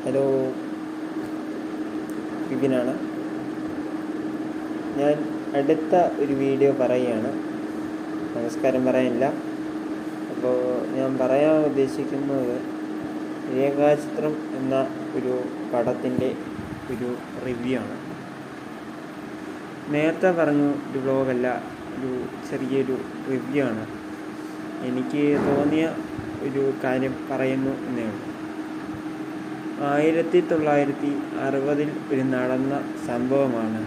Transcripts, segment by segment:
Hello, വിപിനാണ്. ഞാൻ അടുത്ത ഒരു വീഡിയോ പറയുകയാണ്. നമസ്കാരം പറയാനില്ല. അപ്പോൾ ഞാൻ പറയാൻ ഉദ്ദേശിക്കുന്നത് രേഖാചിത്രം എന്ന ഒരു പടത്തിൻ്റെ ഒരു റിവ്യൂ ആണ്. നേരത്തെ പറഞ്ഞു ഒരു വ്ലോഗല്ല, ഒരു ചെറിയൊരു റിവ്യൂ ആണ്. എനിക്ക് തോന്നിയ ഒരു കാര്യം പറയുന്നു എന്നേ ഉള്ളൂ. 1960 ഒരു നടന്ന സംഭവമാണ്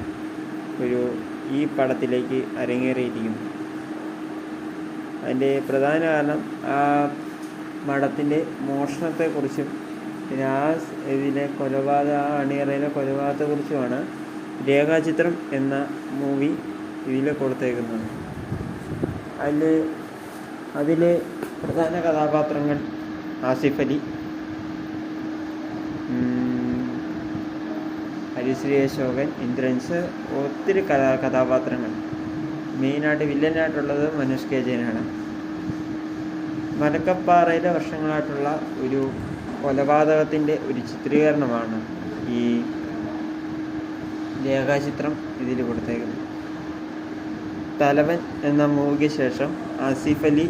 ഈ പടത്തിലേക്ക് അരങ്ങേറിയിരിക്കുന്നത്. അതിൻ്റെ പ്രധാന കാരണം ആ പടത്തിൻ്റെ മോഷണത്തെക്കുറിച്ചും പിന്നെ അണിയറയിലെ കൊലപാതകത്തെക്കുറിച്ചുമാണ് രേഖാചിത്രം എന്ന മൂവി ഇതിൽ കൊടുത്തേക്കുന്നത്. അതിൽ പ്രധാന കഥാപാത്രങ്ങൾ ആസിഫ് അലി, ഹരിശ്രീ അശോകൻ, ഇന്ദ്രൻസ്, ഒത്തിരി കഥാപാത്രങ്ങൾ. മെയിനായിട്ട് വില്ലനായിട്ടുള്ളത് മനോജ് കെ ജയനാണ്. മലക്കപ്പാറയിലെ വർഷങ്ങളായിട്ടുള്ള ഒരു കൊലപാതകത്തിൻ്റെ ഒരു ചിത്രീകരണമാണ് ഈ രേഖാചിത്രം ഇതിൽ കൊടുത്തേക്കുന്നത്. തലവൻ എന്ന മൂവിക്ക് ശേഷം ആസിഫ് അലി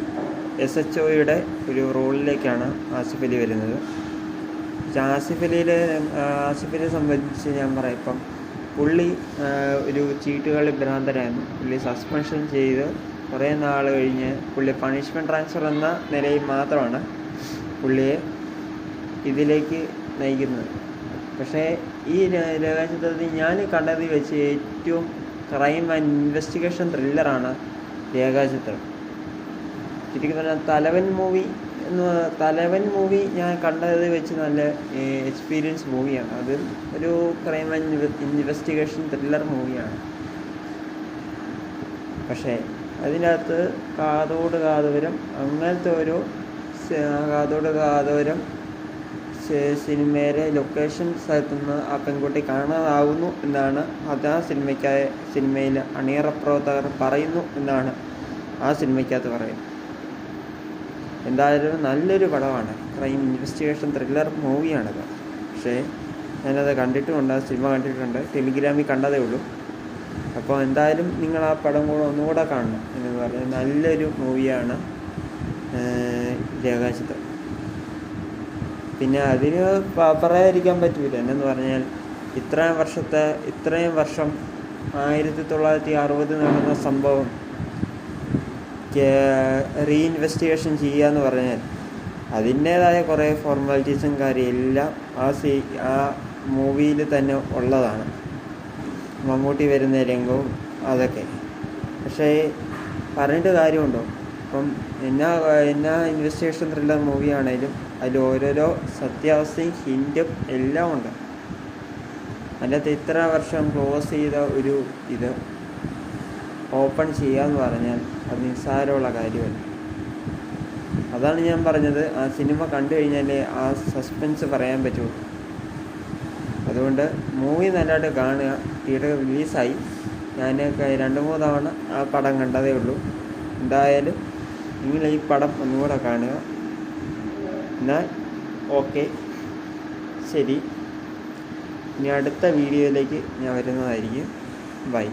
SHOയുടെ ഒരു റോളിലേക്കാണ് ആസിഫ് അലി വരുന്നത്. ആസിഫ് അലിയെ സംബന്ധിച്ച് ഞാൻ പറയാം. ഇപ്പം പുള്ളി ഒരു ചീട്ടുകളി ഭ്രാന്തനായിരുന്നു. പുള്ളി സസ്പെൻഷൻ ചെയ്ത് കുറേ നാൾ കഴിഞ്ഞ് പുള്ളി പണിഷ്മെൻറ്റ് ട്രാൻസ്ഫർ എന്ന നിലയിൽ മാത്രമാണ് പുള്ളിയെ ഇതിലേക്ക് നയിക്കുന്നത്. പക്ഷേ ഈ രേഖാചിത്രത്തിൽ ഞാൻ കണ്ടതിൽ വെച്ച് ഏറ്റവും ക്രൈം ആൻഡ് ഇൻവെസ്റ്റിഗേഷൻ ത്രില്ലറാണ് രേഖാചിത്രം. ശരിക്കും പറഞ്ഞാൽ തലവൻ മൂവി ഞാൻ കണ്ടത് വെച്ച് നല്ല എക്സ്പീരിയൻസ് മൂവിയാണ്. അത് ഒരു ക്രൈം ആൻഡ് ഇൻവെസ്റ്റിഗേഷൻ ത്രില്ലർ മൂവിയാണ്. പക്ഷേ അതിനകത്ത് കാതോട് കാതോരം അങ്ങനത്തെ ഒരു സിനിമയിലെ ലൊക്കേഷൻ സ്ഥലത്തുനിന്ന് ആ പെൺകുട്ടി കാണാതാവുന്നു എന്നാണ് സിനിമയിൽ അണിയറ പ്രവർത്തകർ പറയുന്നു എന്നാണ് ആ സിനിമയ്ക്കകത്ത് പറയുന്നത്. എന്തായാലും നല്ലൊരു പടമാണ്. ക്രൈം ഇൻവെസ്റ്റിഗേഷൻ ത്രില്ലർ മൂവിയാണത്. പക്ഷേ ഞാനത് കണ്ടിട്ടുമുണ്ട്, ആ സിനിമ കണ്ടിട്ടുണ്ട്, ടെലിഗ്രാമിൽ കണ്ടതേ ഉള്ളൂ. അപ്പോൾ എന്തായാലും നിങ്ങൾ ആ പടം ഒന്നുകൂടെ കാണണം എന്ന് പറഞ്ഞാൽ നല്ലൊരു മൂവിയാണ് രേഖാചിത്രം. പിന്നെ അതിന് പറയാതിരിക്കാൻ പറ്റില്ല. എന്നു പറഞ്ഞാൽ ഇത്രയും വർഷം 1960 നടന്ന സംഭവം റീഇൻവെസ്റ്റിഗേഷൻ ചെയ്യുക എന്ന് പറഞ്ഞാൽ അതിൻ്റേതായ കുറേ ഫോർമാലിറ്റീസും കാര്യമെല്ലാം ആ മൂവിയിൽ തന്നെ ഉള്ളതാണ്. മമ്മൂട്ടി വരുന്ന രംഗവും അതൊക്കെ. പക്ഷേ പറഞ്ഞിട്ട് കാര്യമുണ്ടോ? ഇപ്പം എന്നാ ഇൻവെസ്റ്റിഗേഷൻ ത്രില്ലർ മൂവിയാണേലും അതിൽ ഓരോരോ സത്യാവസ്ഥയും ഹിൻറ്റും എല്ലാം ഉണ്ട്. അതിനകത്ത് ഇത്ര വർഷം ക്ലോസ് ചെയ്ത ഇത് ഓപ്പൺ ചെയ്യാന്ന് പറഞ്ഞാൽ അത് നിസ്സാരമുള്ള കാര്യമല്ല. അതാണ് ഞാൻ പറഞ്ഞത്, ആ സിനിമ കണ്ടു കഴിഞ്ഞാലേ ആ സസ്പെൻസ് പറയാൻ പറ്റുള്ളൂ. അതുകൊണ്ട് മൂവി നല്ലതായിട്ട് കാണുക. തിയേറ്ററിൽ റിലീസായി. ഞാൻ 2-3 തവണ ആ പടം കണ്ടതേ ഉള്ളൂ. എന്തായാലും നിങ്ങൾ ഈ പടം ഒന്നുകൂടെ കാണുക. എന്നാൽ ഓക്കെ, ശരി. ഇനി അടുത്ത വീഡിയോയിലേക്ക് ഞാൻ വരുന്നതായിരിക്കും. ബൈ.